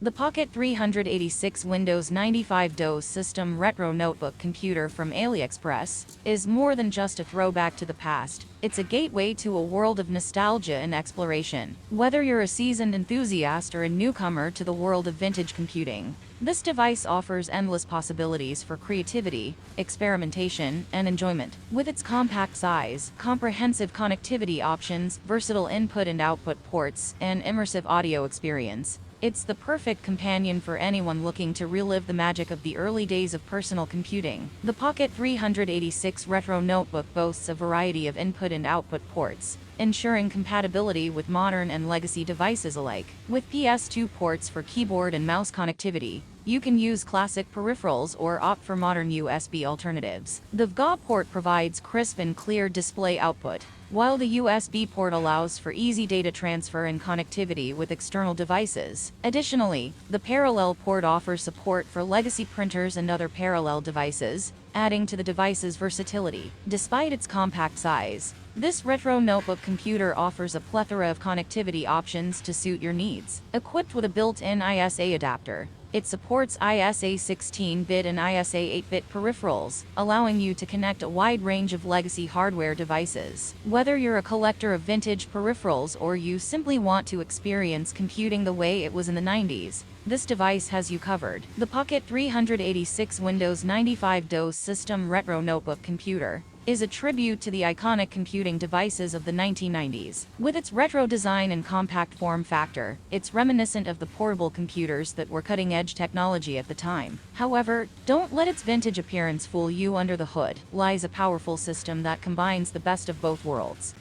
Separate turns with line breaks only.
The Pocket 386 Windows 95 DOS System Retro Notebook Computer from Aliexpress is more than just a throwback to the past. It's a gateway to a world of nostalgia and exploration. Whether you're a seasoned enthusiast or a newcomer to the world of vintage computing, this device offers endless possibilities for creativity, experimentation, and enjoyment. With its compact size, comprehensive connectivity options, versatile input and output ports, and immersive audio experience, it's the perfect companion for anyone looking to relive the magic of the early days of personal computing. The Pocket 386 Retro Notebook boasts a variety of input and output ports, ensuring compatibility with modern and legacy devices alike. With PS2 ports for keyboard and mouse connectivity, you can use classic peripherals or opt for modern USB alternatives. The VGA port provides crisp and clear display output, while the USB port allows for easy data transfer and connectivity with external devices. Additionally, the parallel port offers support for legacy printers and other parallel devices, adding to the device's versatility. Despite its compact size, this retro notebook computer offers a plethora of connectivity options to suit your needs. Equipped with a built-in ISA adapter, it supports ISA 16-bit and ISA 8-bit peripherals, allowing you to connect a wide range of legacy hardware devices. Whether you're a collector of vintage peripherals or you simply want to experience computing the way it was in the 90s, this device has you covered. The Pocket 386 Windows 95 DOS System Retro Notebook Computer is a tribute to the iconic computing devices of the 1990s. With its retro design and compact form factor, it's reminiscent of the portable computers that were cutting-edge technology at the time. However, don't let its vintage appearance fool you. Under the hood lies a powerful system that combines the best of both worlds.